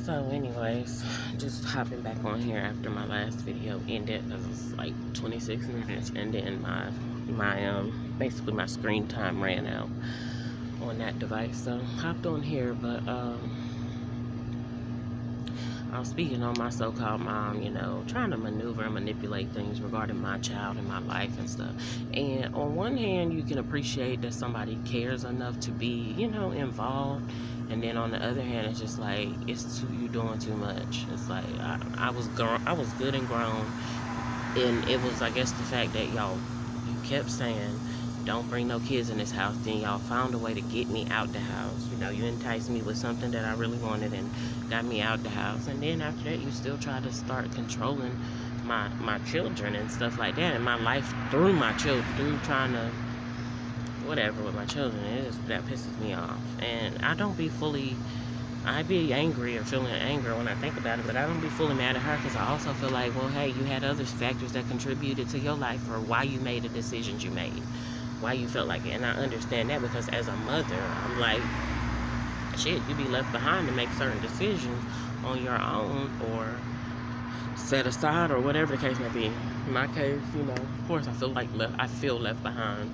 So anyways, just hopping back on here after my last video ended because it's like 26 minutes and then my basically my screen time ran out on that device. So hopped on here, but I was speaking on my so-called mom, trying to maneuver and manipulate things regarding my child and my life and stuff. And on one hand, you can appreciate that somebody cares enough to be, involved. And then on the other hand, it's just like, you're doing too much. It's like, I was good and grown. And it was, I guess, the fact that you kept saying, don't bring no kids in this house. Then y'all found a way to get me out the house. You enticed me with something that I really wanted and got me out the house. And then after that, you still try to start controlling my children and stuff like that. And my life through my children, through trying to whatever with my children. That pisses me off. And I be angry or feeling anger when I think about it, but I don't be fully mad at her because I also feel like, well, hey, you had other factors that contributed to your life or why you made the decisions you made, why you felt like it. And I understand that because as a mother, I'm like, shit, you be left behind to make certain decisions on your own or set aside or whatever the case may be. In my case, of course I feel left behind.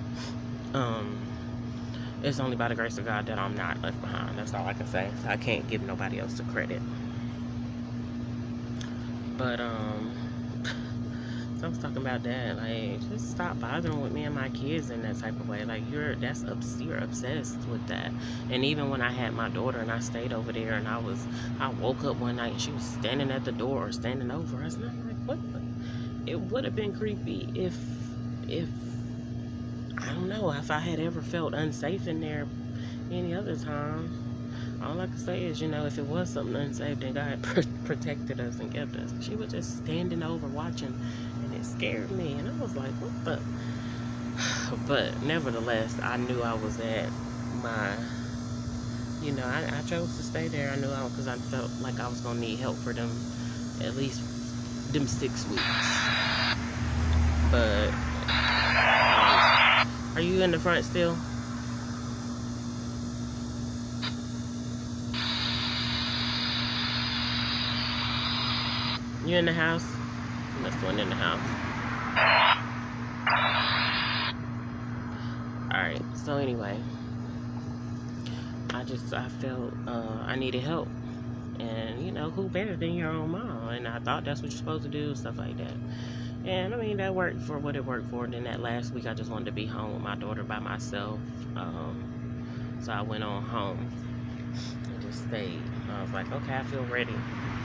It's only by the grace of God that I'm not left behind. That's all I can say. I can't give nobody else the credit. But, so I was talking about that. Like, just stop bothering with me and my kids in that type of way. Like, you're obsessed with that. And even when I had my daughter and I stayed over there and I woke up one night and she was standing at the door or standing over us. And I'm like, what? It would have been creepy if I don't know, if I had ever felt unsafe in there any other time. All I can say is, if it was something unsafe, then God protected us and kept us. She was just standing over watching, and it scared me. And I was like, what the? But nevertheless, I knew I was at my, I chose to stay there. I knew because I felt like I was going to need help for them, at least them 6 weeks. But are you in the front still? You in the house? You must have went in the house. Alright, so anyway. I felt I needed help. And, who better than your own mom? And I thought that's what you're supposed to do, stuff like that. And I mean, that worked for what it worked for. Then that last week, I just wanted to be home with my daughter by myself. So I went on home and just stayed. I was like, okay, I feel ready.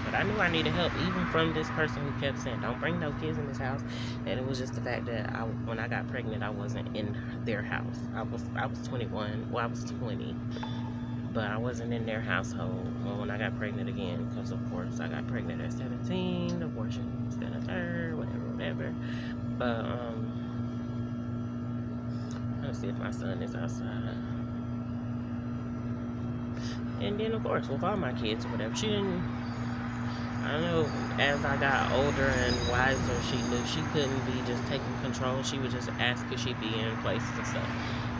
But I knew I needed help, even from this person who kept saying, don't bring no kids in this house. And it was just the fact that when I got pregnant, I wasn't in their house. I was 21. Well, I was 20. But I wasn't in their household when I got pregnant again. Because, of course, I got pregnant at 17. Abortion was then a third, whatever. But, let's see if my son is outside. And then, of course, with all my kids or whatever, she didn't, I don't know, as I got older and wiser, she knew she couldn't be just taking control. She would just ask could she be in places and stuff.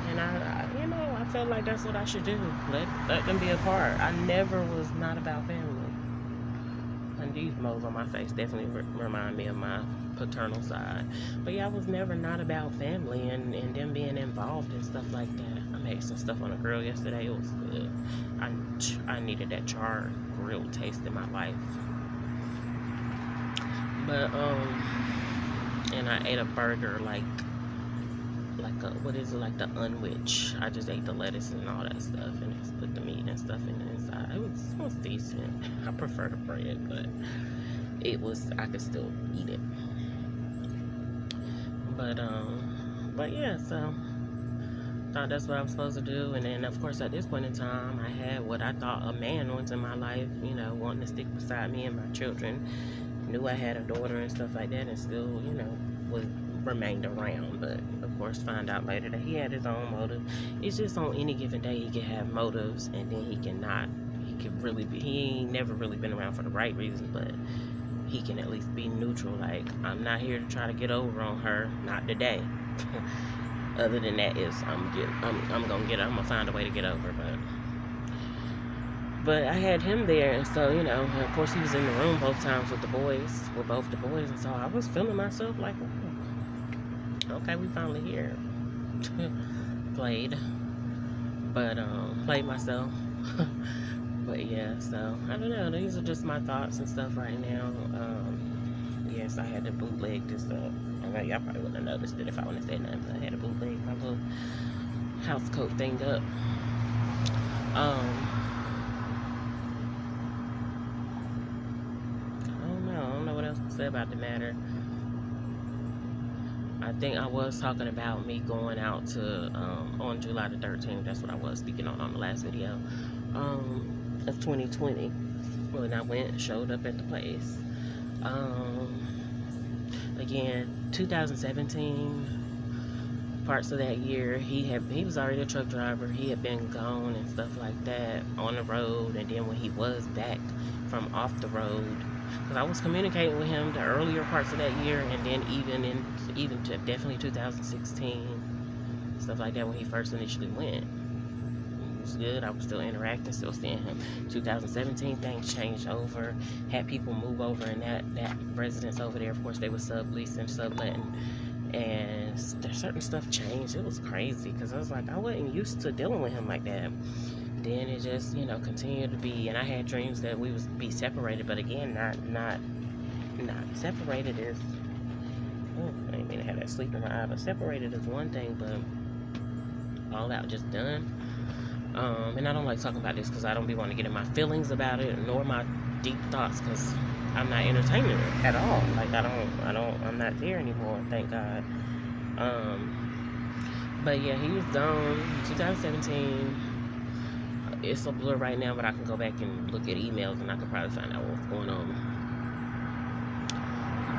And I felt like that's what I should do. Let them be a part. I never was not about family. And these moles on my face definitely remind me of my paternal side. But yeah, I was never not about family and them being involved and stuff like that. I made some stuff on a grill yesterday. It was good. I needed that charred grill taste in my life. But and I ate a burger like the unwich. I just ate the lettuce and all that stuff and just put the meat and stuff in the inside. It was decent. I prefer the bread, but I could still eat it. But yeah, so thought that's what I was supposed to do. And then of course at this point in time, I had what I thought a man once in my life, wanting to stick beside me and my children. Knew I had a daughter and stuff like that, and still, remained around. But of course found out later that he had his own motive. It's just on any given day he can have motives, and then he ain't never really been around for the right reasons, but he can at least be neutral. Like, I'm not here to try to get over on her, not today. Other than that, I'm gonna find a way to get over. But But I had him there, and so, you know, and of course he was in the room both times with the boys, with both the boys, and so I was feeling myself like, okay, we finally here. Played, but played myself. But yeah, so I don't know. These are just my thoughts and stuff right now. Yes, I had to bootleg this up. Okay, y'all probably wouldn't have noticed it if I wouldn't have said nothing, but I had to bootleg my little house coat thing up. I don't know what else to say about the matter. I think I was talking about me going out to on July the 13th. That's what I was speaking on the last video of 2020 when I went showed up at the place. Again, 2017, parts of that year, he was already a truck driver. He had been gone and stuff like that on the road, and then when he was back from off the road, because I was communicating with him the earlier parts of that year, and then even to definitely 2016, stuff like that when he first initially went. It was good. I was still interacting, still seeing him. 2017, things changed over. Had people move over in that residence over there. Of course, they were subleasing, subletting, and there's certain stuff changed. It was crazy because I was like, I wasn't used to dealing with him like that. Then it just, you know, continued to be, and I had dreams that we would be separated, but again, not separated is, I didn't mean to have that sleep in my eye, but separated is one thing, but all out just done. And I don't like talking about this because I don't be wanting to get in my feelings about it, nor my deep thoughts, because I'm not entertaining it at all. Like I'm not there anymore, thank God. But yeah, he was gone 2017. It's a blur right now, but I can go back and look at emails and I can probably find out what's going on.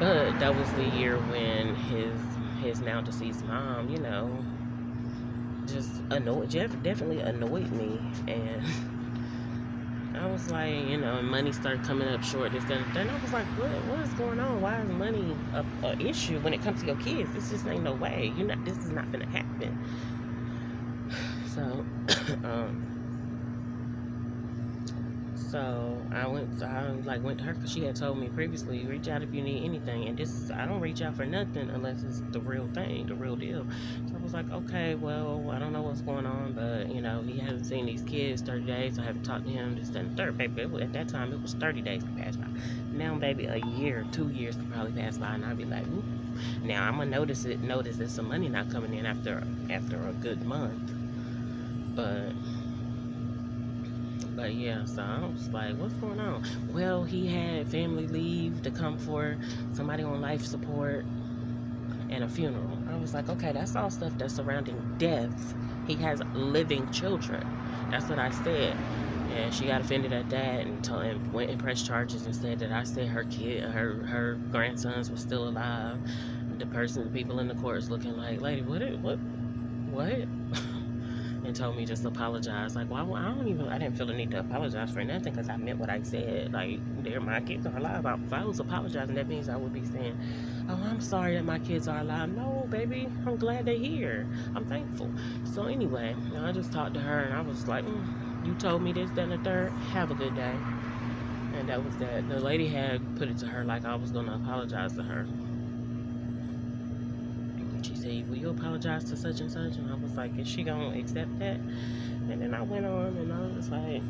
But that was the year when his now deceased mom, you know, just definitely annoyed me, and I was like, you know, and money started coming up short, this, that, and that. And I was like, what is going on? Why is money a issue when it comes to your kids? This just ain't no way. This is not gonna happen. So, so I went to her because she had told me previously, reach out if you need anything. And I don't reach out for nothing unless it's the real thing, the real deal. So I was like, okay, well, I don't know what's going on, but you know, he hasn't seen these kids 30 days. So I haven't talked to him, this, that, and third. Baby, at that time, it was 30 days to pass by. Now, baby, a year, 2 years could probably pass by, and I'd be like, ooh. Now I'm gonna notice there's some money not coming in after a good month. But yeah, so I was like, what's going on? Well, he had family leave to come for somebody on life support and a funeral. I was like, okay, that's all stuff that's surrounding death. He has living children. That's what I said. And she got offended at that and went and pressed charges and said that I said her grandsons were still alive. The people in the court is looking like, lady, what? And told me just apologize. Like, well, I didn't feel the need to apologize for nothing because I meant what I said. Like, my kids are alive. If I was apologizing, that means I would be saying, oh, I'm sorry that my kids are alive. No, baby, I'm glad they're here. I'm thankful. So anyway, I just talked to her and I was like, you told me this, that, and the third. Have a good day. And that was that. The lady had put it to her like I was going to apologize to her. She said, will you apologize to such and such? And I was like, is she gonna accept that? And then I went on and I was like,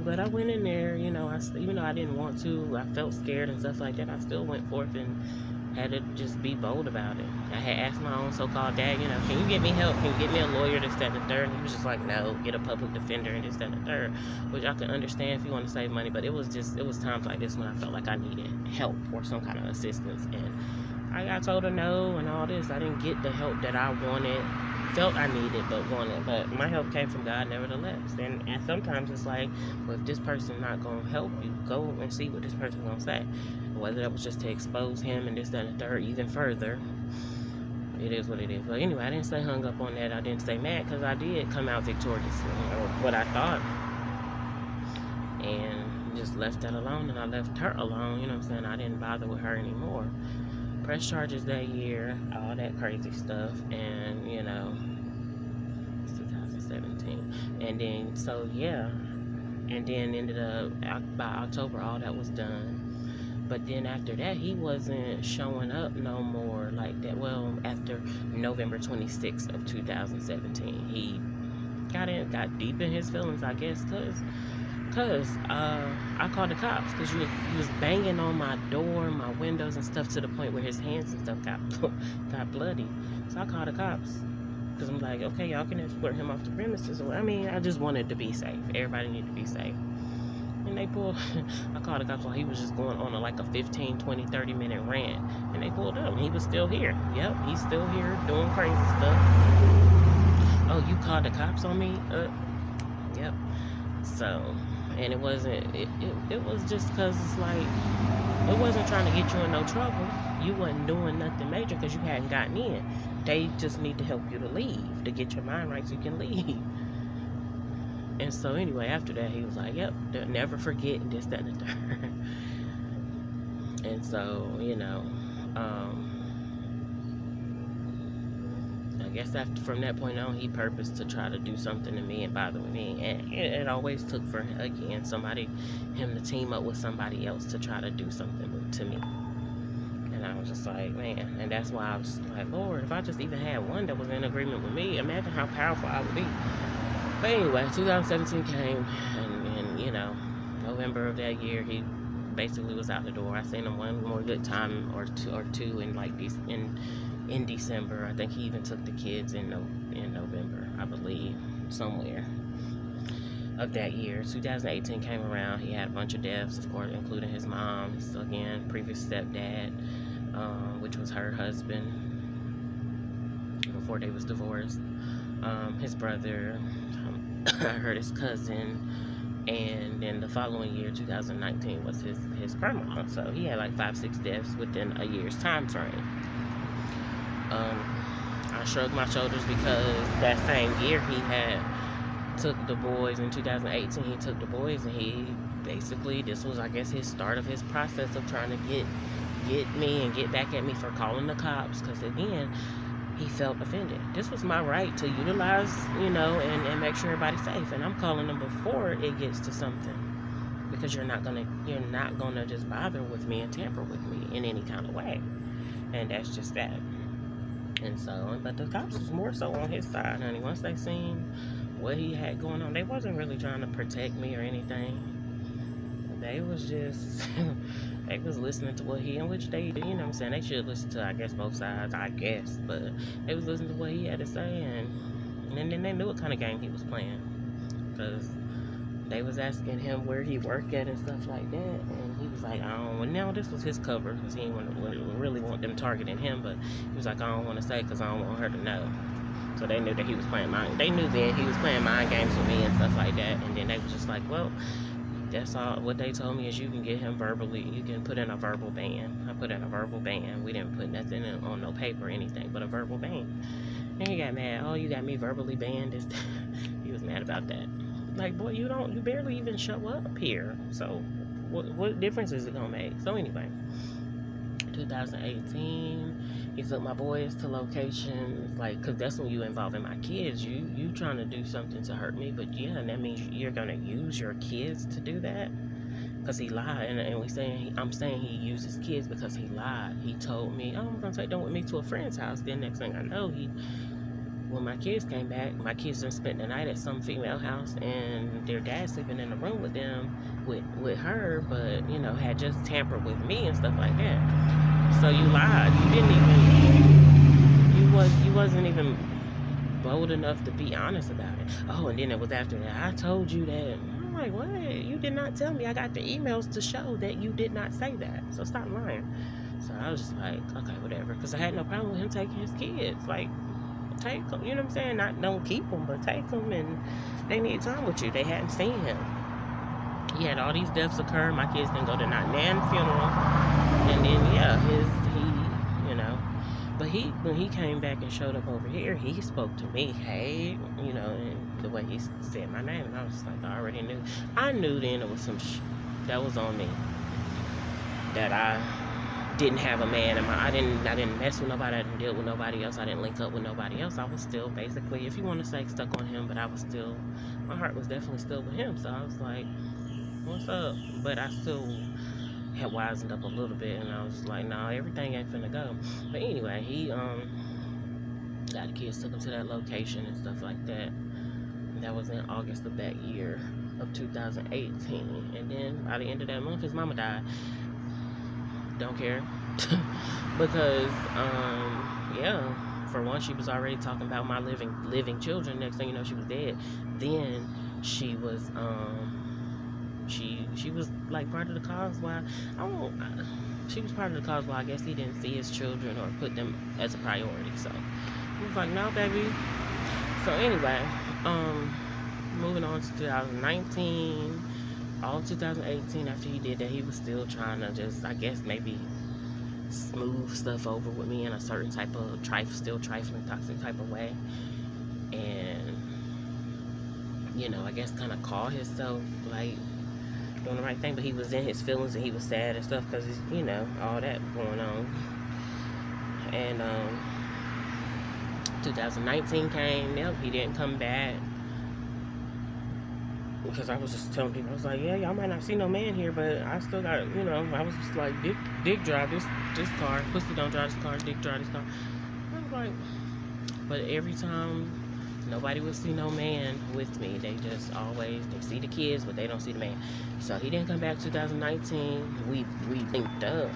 but I went in there, you know, even though I didn't want to, I felt scared and stuff like that, I still went forth and had to just be bold about it. I had asked my own so-called dad, you know, can you get me help? Can you get me a lawyer, this, that, and the third? And he was just like, no, get a public defender and this, that, and the third. Which I can understand if you want to save money, but it was times like this when I felt like I needed help or some kind of assistance. And I got told her no and all this. I didn't get the help that I felt I needed, but wanted. But my help came from God nevertheless. And sometimes it's like, well, if this person not going to help you, go and see what this person's going to say. Whether that was just to expose him and this, that, and the third even further. It is what it is. But anyway, I didn't stay hung up on that. I didn't stay mad because I did come out victorious, or what I thought. And just left that alone, and I left her alone, you know what I'm saying? I didn't bother with her anymore. Press charges that year, all that crazy stuff, and you know, it's 2017. And then, so yeah, And then ended up, by October, all that was done. But then after that, he wasn't showing up no more like that. Well, after November 26th of 2017, he got deep in his feelings, I guess, cause I called the cops because he was banging on my door, my windows and stuff to the point where his hands and stuff got bloody. So I called the cops because I'm like, okay, y'all can escort him off the premises. I mean, I just wanted to be safe. Everybody needed to be safe. And they pulled, I called the cops while he was just going on like a 15, 20, 30 minute rant. And they pulled up and he was still here. Yep, he's still here doing crazy stuff. Oh, you called the cops on me? Yep. So, and it wasn't, it was just because it's like, it wasn't trying to get you in no trouble. You wasn't doing nothing major because you hadn't gotten in. They just need to help you to leave, to get your mind right so you can leave. And so anyway, after that, he was like, yep, they'll never forget this, that, and the third. And so, you know, I guess from that point on, he purposed to try to do something to me and bother me. And it always took for, again, him to team up with somebody else to try to do something to me. And I was just like, man, and that's why I was just like, Lord, if I just even had one that was in agreement with me, imagine how powerful I would be. But anyway, 2017 came, and you know, November of that year, he basically was out the door. I seen him one more good time or two in like in December. I think he even took the kids in November, I believe, somewhere of that year. 2018 came around. He had a bunch of deaths, of course, including his mom, his, again, previous stepdad, which was her husband before they was divorced. His brother, I heard his cousin, and then the following year, 2019, was his grandma. So he had like 5-6 deaths within a year's time frame. I shrugged my shoulders because that same year he had took the boys in 2018. He took the boys, and he basically, this was, I guess, his start of his process of trying to get me and get back at me for calling the cops. Because again, he felt offended. This was my right to utilize, you know, and make sure everybody's safe. And I'm calling them before it gets to something, because you're not gonna just bother with me and tamper with me in any kind of way. And that's just that. And so, but the cops was more so on his side, honey. Once they seen what he had going on, they wasn't really trying to protect me or anything. They was just they was listening to what he, in which they, you know what I'm saying, they should listen to, I guess, both sides, I guess, but they was listening to what he had to say, and then they knew what kind of game he was playing, because they was asking him where he worked at and stuff like that, and he was like, I don't want, now this was his cover, because he didn't really want them targeting him, but he was like, I don't want to say because I don't want her to know. So they knew that he was playing they knew then he was playing mind games with me and stuff like that, and then they was just like, well, that's all. What they told me is you can get him verbally, you can put in a verbal ban. I put in a verbal ban. We didn't put nothing on no paper or anything, but a verbal ban. And he got mad. Oh, you got me verbally banned. He was mad about that. Like, boy, you barely even show up here. So what difference is it gonna make? So anyway, 2018, he took my boys to locations, like, because that's when you involving my kids. You trying to do something to hurt me, but yeah, and that means you're gonna use your kids to do that, because he lied. And I'm saying he used his kids because he lied. He told me, oh, I'm gonna take them with me to a friend's house. Then next thing I know, when my kids came back, my kids done spent the night at some female house, and their dad sleeping in the room with them, with her, but, you know, had just tampered with me and stuff like that. So you lied. You wasn't even bold enough to be honest about it. Oh, and then it was after that, I told you that. I'm like, what? You did not tell me. I got the emails to show that you did not say that. So stop lying. So I was just like, okay, whatever. Because I had no problem with him taking his kids. Like, take them, you know what I'm saying? Not don't keep them, but take them, and they need time with you. They hadn't seen him. He had all these deaths occur. My kids didn't go to not Nan funeral, and then yeah, he, you know, but when he came back and showed up over here, he spoke to me, hey, you know, and the way he said my name, and I was just like, I already knew. I knew then it was some that was on me, that I didn't have a man in my, I didn't mess with nobody, I didn't deal with nobody else, I didn't link up with nobody else. I was still basically, if you want to say, stuck on him, but I was still my heart was definitely still with him. So I was like, what's up? But I still had wisened up a little bit, and I was like, nah, everything ain't finna go. But anyway, he got the kids, took him to that location and stuff like that. That was in August of that year of 2018. And then by the end of that month, his mama died. Don't care. Because yeah, for one, she was already talking about my living children. Next thing you know, she was dead. Then she was she was like part of the cause why she was part of the cause why I guess he didn't see his children or put them as a priority. So he was like, no, baby. So anyway, moving on to 2019, all of 2018, after he did that, he was still trying to just, I guess, maybe smooth stuff over with me in a certain type of still trifling, toxic type of way. And, you know, I guess kind of call himself, like, doing the right thing. But he was in his feelings and he was sad and stuff because, you know, all that going on. And, 2019 came, yep, he didn't come back. Because I was just telling people, I was like, yeah, y'all might not see no man here, but I still got, you know, I was just like, dick drive this car, pussy don't drive this car, dick drive this car. I was like, but every time, nobody would see no man with me. They just always, they see the kids, but they don't see the man. So he didn't come back 2019. We linked up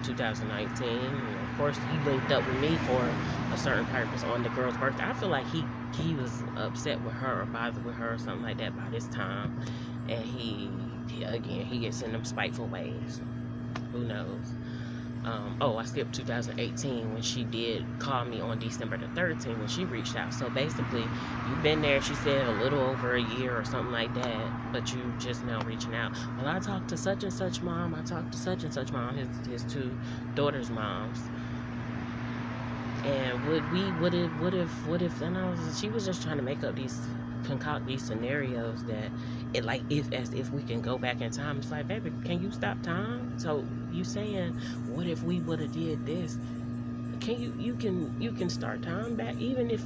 2019. And of course, he linked up with me for a certain purpose on the girl's birthday. I feel like he was upset with her or bothered with her or something like that by this time. And he gets in them spiteful ways. Who knows? I skipped 2018 when she did call me on December the 13th when she reached out. So basically, you've been there, she said, a little over a year or something like that, but you just now reaching out. Well, I talked to such and such mom. I talked to such and such mom, his two daughters' moms. And what if, and she was just trying to make up concoct these scenarios that it like as if we can go back in time. It's like, baby, can you stop time? So you saying, what if we would have did this? Can you can start time back, even if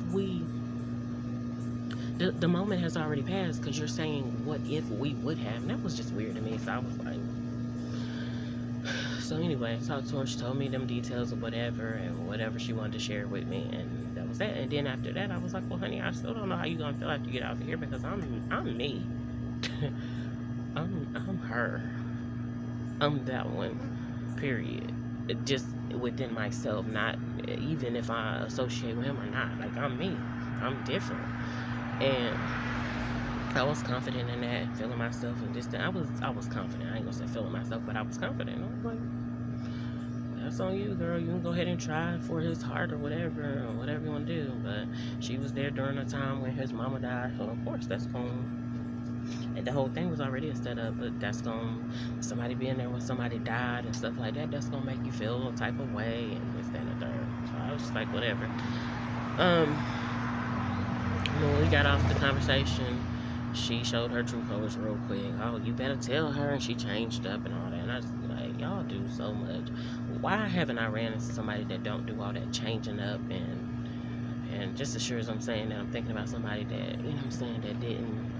the moment has already passed, because you're saying what if we would have. And that was just weird to me. So I was like, so anyway, I talked to her. She told me them details of whatever she wanted to share with me, and that was that. And then after that, I was like, well, honey, I still don't know how you gonna feel after you get out of here, because I'm me. I'm her. I'm that one. Period. Just within myself, not even if I associate with him or not. Like, I'm me. I'm different. And I was confident in that, feeling myself, and just I was confident. I ain't gonna say feeling myself, but I was confident. I was like, that's on you, girl. You can go ahead and try for his heart or whatever you want to do. But she was there during the time when his mama died, so of course that's going. And the whole thing was already a setup, but that's going, somebody being there when somebody died and stuff like that, that's gonna make you feel a type of way and this, that, and the third. So I was just like, whatever. When we got off the conversation, she showed her true colors real quick. Oh, you better tell her, and she changed up and all that. And I just like, y'all do so much. Why haven't I ran into somebody that don't do all that changing up and just as sure as I'm saying that, I'm thinking about somebody that, you know what I'm saying, that didn't,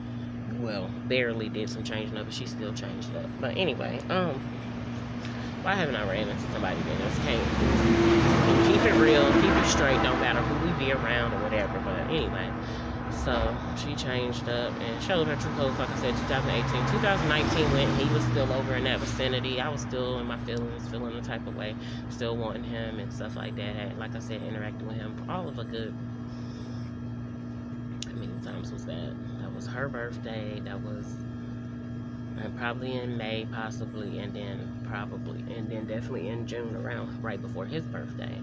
well, barely did some changing up, but she still changed up. But anyway, why haven't I ran into somebody that just can't keep it real, keep it straight, don't matter who we be around or whatever. But anyway, so she changed up and showed her true colors, like I said, 2018. 2019 went, he was still over in that vicinity. I was still in my feelings, feeling the type of way, still wanting him and stuff like that. And like I said, interacting with him for all of a good, how many times was that? That was her birthday. That was probably in May, possibly, and then definitely in June, around right before his birthday.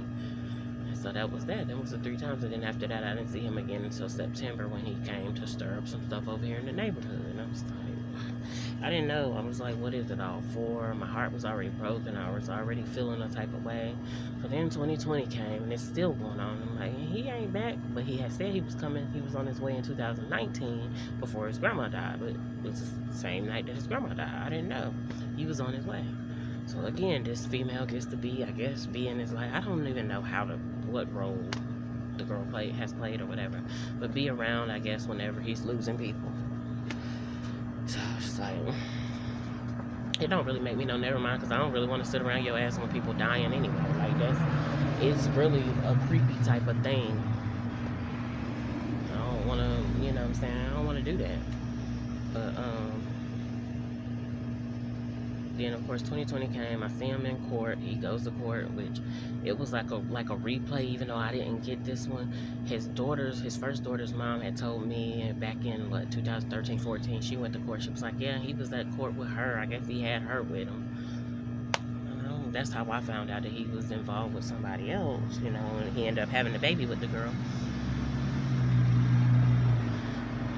So that was that. That was the 3 times. And then after that, I didn't see him again until September when he came to stir up some stuff over here in the neighborhood. And I was like, I didn't know. I was like, what is it all for? My heart was already broken. I was already feeling a type of way. So then 2020 came, and it's still going on. I'm like, he ain't back. But he had said he was coming. He was on his way in 2019 before his grandma died. But it was the same night that his grandma died. I didn't know. He was on his way. So again, this female gets to be, I guess, being his life. I don't even know what role the girl has played or whatever, but be around, I guess, whenever he's losing people. like, it don't really make me no never mind, because I don't really want to sit around your ass when people dying anyway. Like, it's really a creepy type of thing. I don't want to, you know what I'm saying? I don't want to do that. But then of course 2020 came. I see him in court. He goes to court, which it was like a replay, even though I didn't get this one. His first daughter's mom had told me back in 2013, 14, she went to court. She was like, yeah, he was at court with her. I guess he had her with him. That's how I found out that he was involved with somebody else, and he ended up having a baby with the girl.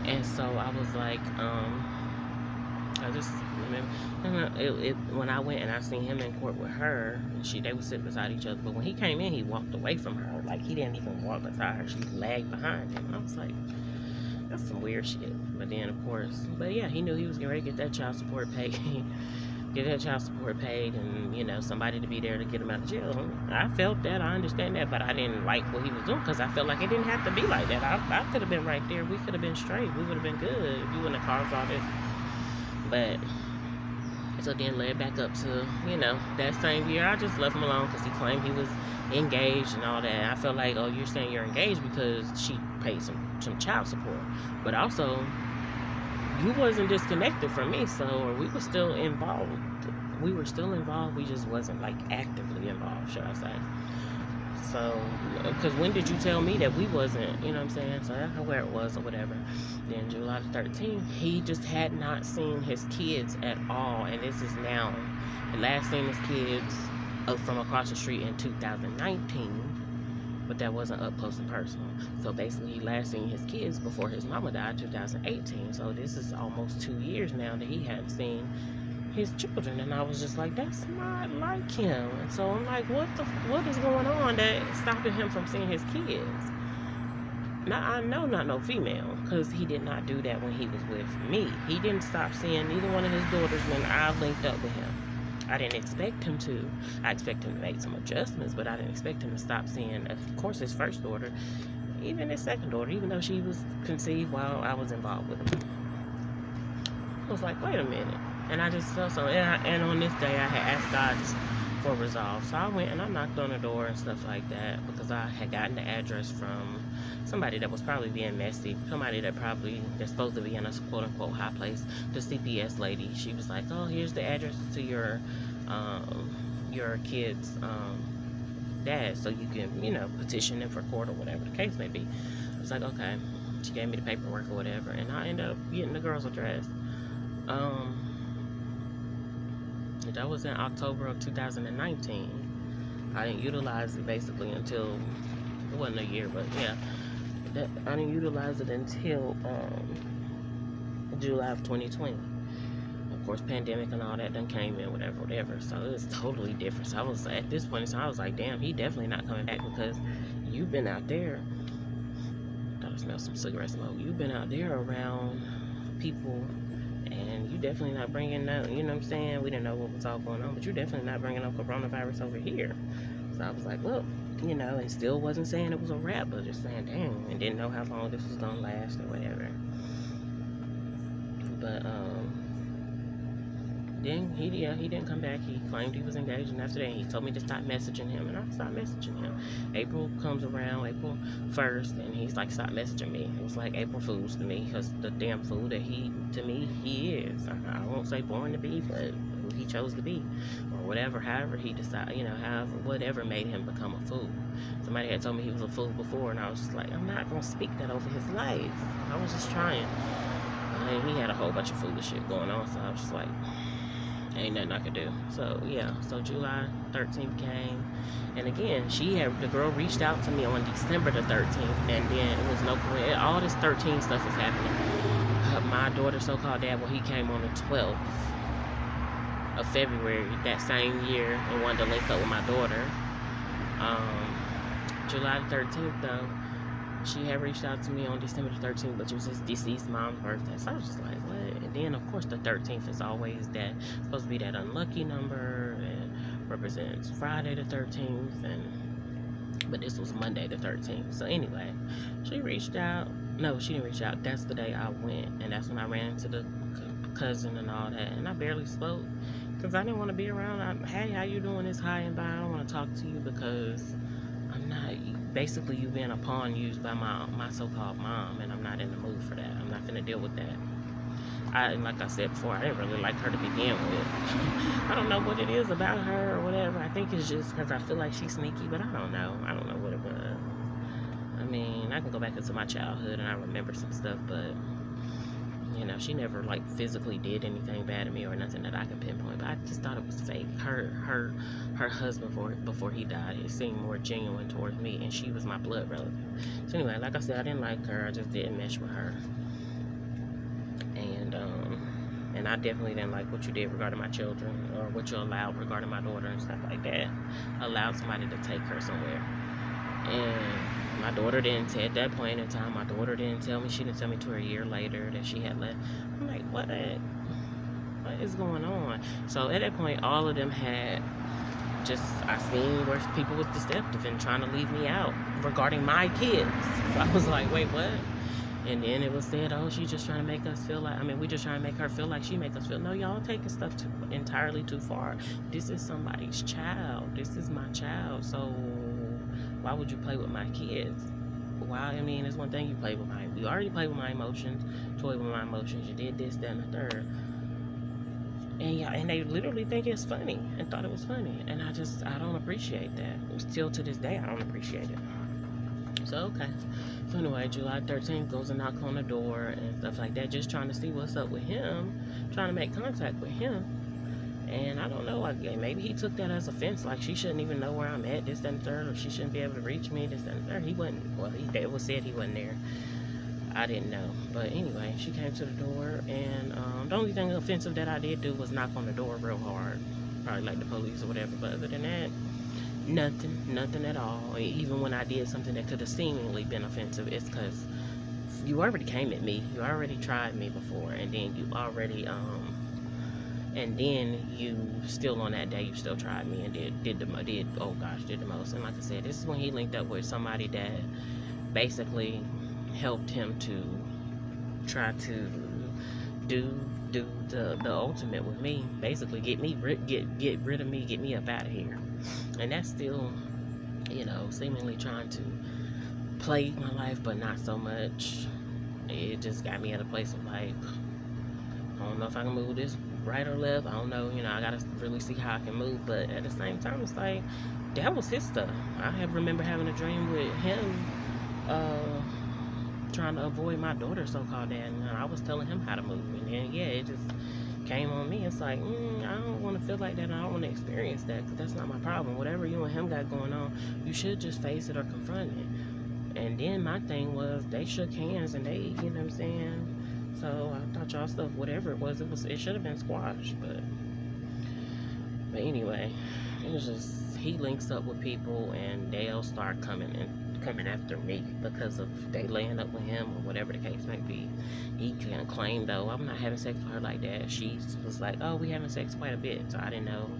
And so I was like, I just remember when I went and I seen him in court with her, they were sitting beside each other. But when he came in, he walked away from her. Like, he didn't even walk beside her. She lagged behind him. And I was like, that's some weird shit. But then, of course, yeah, he knew he was getting ready to get that child support paid. And somebody to be there to get him out of jail. I felt that, I understand that, but I didn't like what he was doing, because I felt like it didn't have to be like that. I could have been right there. We could have been straight. We would have been good if you wouldn't have caused all this. But so then led back up to that same year. I just left him alone because he claimed he was engaged and all that. I felt like, oh, you're saying you're engaged because she paid some child support, but also you wasn't disconnected from me, so we were still involved. We were still involved. We just wasn't like actively involved, should I say. So, because when did you tell me that we wasn't, you know what I'm saying? So that's where it was or whatever. Then July the 13th, he just had not seen his kids at all. And this is now, the last seen his kids from across the street in 2019. But that wasn't up close and personal. So basically, he last seen his kids before his mama died, 2018. So this is almost 2 years now that he hadn't seen his children. And I was just like, that's not like him. And so I'm like, what is going on that's stopping him from seeing his kids? Now, I know not no female, because he did not do that when he was with me. He didn't stop seeing neither one of his daughters when I linked up with him. I didn't expect him to. I expected him to make some adjustments, but I didn't expect him to stop seeing, of course, his first daughter, even his second daughter, even though she was conceived while I was involved with him. I was like, wait a minute. And I just felt so, and on this day I had asked God for resolve. So I went and I knocked on the door and stuff like that, because I had gotten the address from somebody that was probably being messy, somebody that's supposed to be in a quote-unquote high place. The CPS lady, she was like, oh, here's the address to your kid's dad, so you can petition them for court or whatever the case may be. I was like, okay. She gave me the paperwork or whatever, and I ended up getting the girl's address. That was in October of 2019. I didn't utilize it basically until, it wasn't a year, but yeah, I didn't utilize it until July of 2020. Of course, pandemic and all that done came in, whatever. So it was totally different. So I was, at this point in time, I was like, damn, he definitely not coming back, because you've been out there. I thought I smelled some cigarette smoke. You've been out there around people, and you definitely not bringing up, you know what I'm saying? We didn't know what was all going on, but you're definitely not bringing up coronavirus over here. So I was like, well, and still wasn't saying it was a wrap, but just saying, dang, and didn't know how long this was gonna last or whatever. But then he didn't come back. He claimed he was engaged, and after that he told me to stop messaging him, and I stopped messaging him. April comes around, April 1st, and he's like, stop messaging me. It was like April Fool's to me, because the damn fool that he is. I won't say born to be, but who he chose to be, or whatever, however he decided, whatever made him become a fool. Somebody had told me he was a fool before, and I was just like, I'm not gonna speak that over his life. I was just trying. And he had a whole bunch of foolish shit going on, so I was just like, ain't nothing I could do. So yeah, so July 13th came, and again, the girl reached out to me on December the 13th, and then it was all this 13 stuff was happening. My daughter's so-called dad, he came on the 12th of February that same year and wanted to link up with my daughter. July the 13th though, she had reached out to me on December the 13th, but it was his deceased mom's birthday. So I was just like, what? And then, of course, the 13th is always supposed to be that unlucky number, and represents Friday the 13th, but this was Monday the 13th. So anyway, she reached out. No, she didn't reach out. That's the day I went, and that's when I ran into the cousin and all that, and I barely spoke because I didn't want to be around. Hey, how you doing? It's hi and bye. I don't want to talk to you because I'm not. Basically, you being a pawn used by my so-called mom, and I'm not in the mood for that. I'm not gonna deal with that. Like I said before, I didn't really like her to begin with. I don't know what it is about her or whatever. I think it's just because I feel like she's sneaky, but I don't know. I don't know what it was. I mean, I can go back into my childhood and I remember some stuff, but you know, she never like physically did anything bad to me or nothing that I can pinpoint. But I just thought it was fake. Her husband before he died, it seemed more genuine towards me, and she was my blood relative. So anyway, like I said, I didn't like her. I just didn't mesh with her. And I definitely didn't like what you did regarding my children, or what you allowed regarding my daughter and stuff like that. Allowed somebody to take her somewhere. And my daughter didn't, at that point in time, my daughter didn't tell me. She didn't tell me till a year later that she had left. I'm like, what is going on? So at that point, all of them had just, I seen where people was deceptive and trying to leave me out regarding my kids. So I was like, wait, what? And then it was said, oh, she's just trying to make us feel like, we just trying to make her feel like she make us feel. No, y'all taking stuff entirely too far. This is somebody's child. This is my child. So why would you play with my kids? Why? It's one thing you play with you already played with my emotions, toyed with my emotions. You did this, that, and the third. And yeah, and they literally think it's funny and thought it was funny. And I don't appreciate that. Still to this day, I don't appreciate it. So, okay. So anyway, July 13th goes and knocks on the door and stuff like that, just trying to see what's up with him, trying to make contact with him. And I don't know, maybe he took that as offense, like she shouldn't even know where I'm at, this, that, and third, or she shouldn't be able to reach me, this, that, and third. He wasn't, well, it was said he wasn't there. I didn't know. But anyway, she came to the door, and the only thing offensive that I did do was knock on the door real hard. Probably like the police or whatever, but other than that, nothing at all. Even when I did something that could have seemingly been offensive, it's because you already came at me. You already tried me before, and then you already, and then you still on that day, you still tried me and did the most. And like I said, this is when he linked up with somebody that basically helped him to try to do the ultimate with me, basically get rid of me, get me up out of here. And that's still, seemingly trying to play my life, but not so much. It just got me at a place of like, I don't know if I can move this right or left. I don't know, I gotta really see how I can move. But at the same time, it's like, that was his stuff. I remember having a dream with him trying to avoid my daughter's so-called dad, and I was telling him how to move, and then it just came on me. It's like, I don't want to feel like that. I don't want to experience that, because that's not my problem. Whatever you and him got going on, you should just face it or confront it. And then my thing was, they shook hands and they, you know what I'm saying? So I thought y'all stuff, whatever it should have been squashed. But anyway, it was just, he links up with people and they'll start coming after me because of they laying up with him or whatever the case may be. He can claim, though, I'm not having sex with her like that. She was like, oh, we having sex quite a bit. So I didn't know.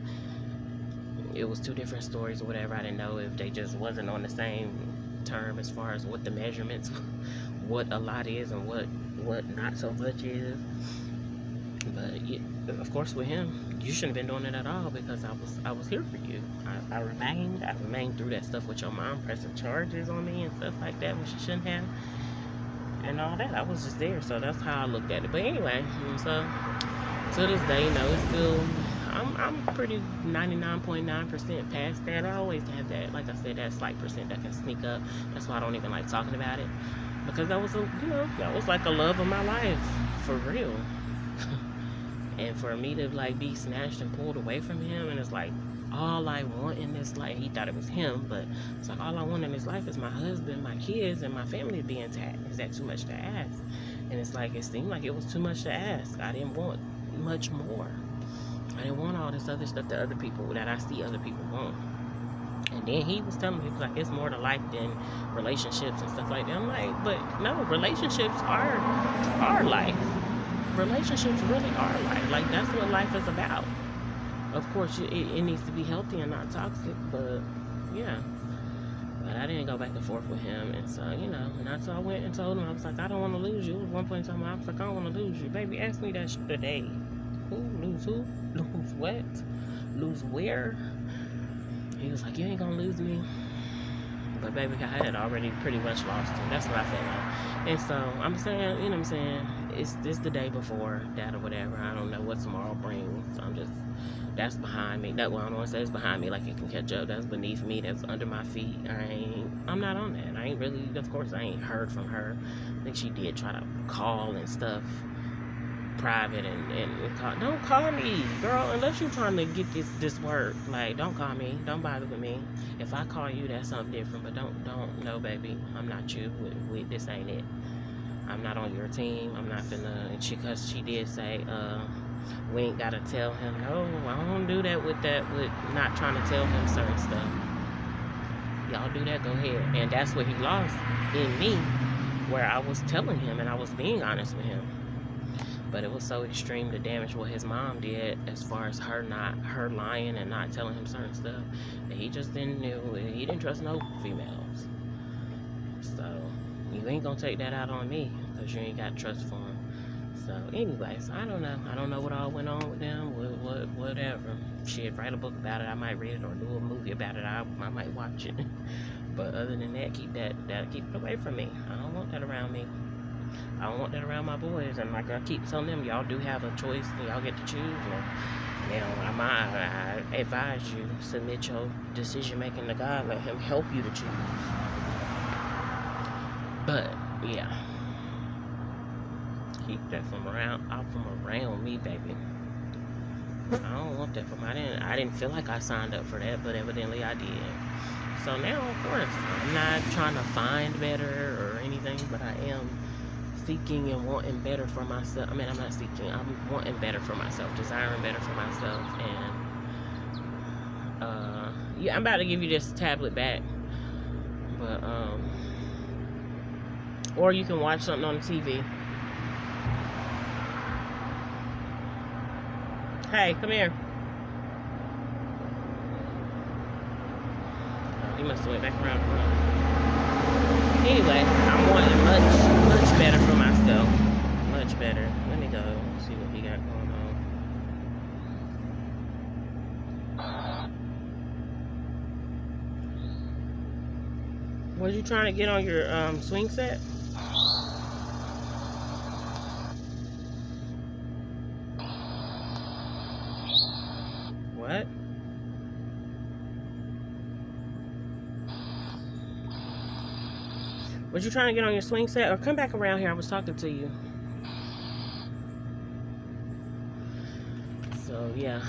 It was two different stories or whatever. I didn't know if they just wasn't on the same term as far as what the measurements, what a lot is and what not so much is. But yeah, of course with him, you shouldn't have been doing it at all, because I was here for you. I remained through that stuff with your mom pressing charges on me and stuff like that when she shouldn't have, and all that. I was just there, so that's how I looked at it. But anyway, so to this day, it's still, I'm pretty 99.9% past that. I always have that, like I said, that slight percent that can sneak up. That's why I don't even like talking about it, because that was that was like a love of my life, for real. And for me to like be snatched and pulled away from him, and it's like, all I want in this life, he thought it was him, but it's like, all I want in this life is my husband, my kids, and my family to be intact. Is that too much to ask? And it's like, it seemed like it was too much to ask. I didn't want much more. I didn't want all this other stuff that I see other people want. And then he was telling me, he was like, it's more to life than relationships and stuff like that. I'm like, but no, relationships are life. Relationships really are life. Like, that's what life is about. Of course, it needs to be healthy and not toxic, but yeah. But I didn't go back and forth with him, and so, you know, and I went and told him, I was like, I don't want to lose you. At one point in time, I was like, I don't want to lose you. Baby, ask me that shit today. Who? Lose who? Lose what? Lose where? He was like, you ain't gonna lose me. But baby, I had already pretty much lost him. That's what I felt like. And so, I'm saying, you know what I'm saying? It's the day before that or whatever. I don't know what tomorrow brings. So I'm just, that's behind me. That, well, I don't want to say it's behind me like it can catch up. That's beneath me. That's under my feet. I'm not on that. I ain't really, of course, I ain't heard from her. I think she did try to call and stuff. Private and call. Don't call me, girl, unless you're trying to get this work. Like, don't call me, don't bother with me. If I call you, that's something different, but don't no, baby, I'm not you. This ain't it. I'm not on your team. I'm not finna. Cause she did say we ain't gotta tell him. No, I don't do that with not trying to tell him certain stuff. Y'all do that, go ahead. And that's what he lost in me, where I was telling him and I was being honest with him. But it was so extreme, the damage what his mom did, as far as her lying and not telling him certain stuff, that he just didn't know. He didn't trust no females. So you ain't gonna take that out on me, because you ain't got trust for him. So anyways, I don't know. I don't know what all went on with them. Whatever. Shit, write a book about it. I might read it, or do a movie about it. I might watch it. But other than that, keep it away from me. I don't want that around me. I don't want that around my boys. And like I keep telling them, y'all do have a choice and y'all get to choose. Now, I advise you, submit your decision making to God. Let him help you to choose. But yeah, keep that from around me, baby. I don't want that from. I didn't feel like I signed up for that, but evidently I did. So now, of course, I'm not trying to find better or anything, but I am seeking and wanting better for myself. I mean, I'm not seeking, I'm wanting better for myself, desiring better for myself. And yeah, I'm about to give you this tablet back, but or you can watch something on the TV. Hey, come here. Oh, he must have went back around the front. Anyway, I'm wanting much better for myself. Much better. Let me go see what we got going on. Was you trying to get on your swing set? What? Was you trying to get on your swing set? Or come back around here, I was talking to you. So yeah,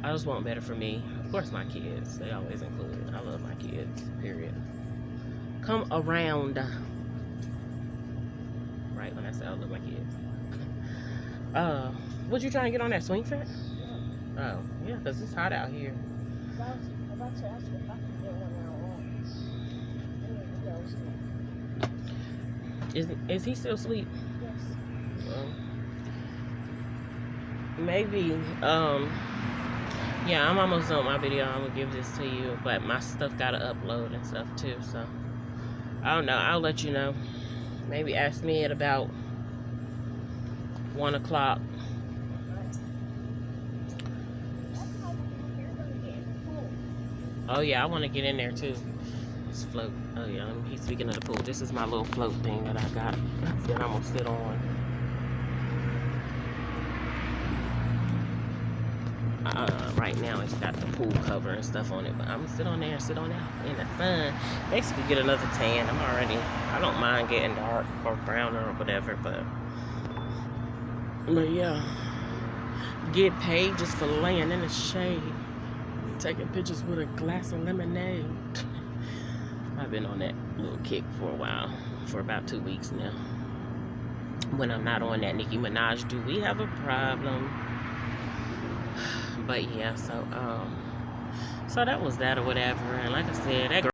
I just want better for me. Of course my kids, they always included. I love my kids, period. Come around. Right when I say I love my kids. Was you trying to get on that swing set? Oh, yeah, because it's hot out here. I was about to ask you if I can get one now. Is he still asleep? Yes. Well, maybe, yeah, I'm almost done with my video. I'm gonna give this to you, but my stuff gotta upload and stuff too, so I don't know. I'll let you know. Maybe ask me at about 1 o'clock. Oh yeah, I want to get in there too. This float. Oh yeah, he's speaking of the pool. This is my little float thing that I got that I'm gonna sit on. Right now it's got the pool cover and stuff on it, but I'm gonna sit on there and sit on out in the sun. Basically get another tan. I don't mind getting dark or browner or whatever, but yeah, get paid just for laying in the shade, taking pictures with a glass of lemonade. I've been on that little kick for a while, for about 2 weeks now. When I'm not on that Nicki Minaj, do we have a problem? But yeah, so that was that or whatever. And like I said, that girl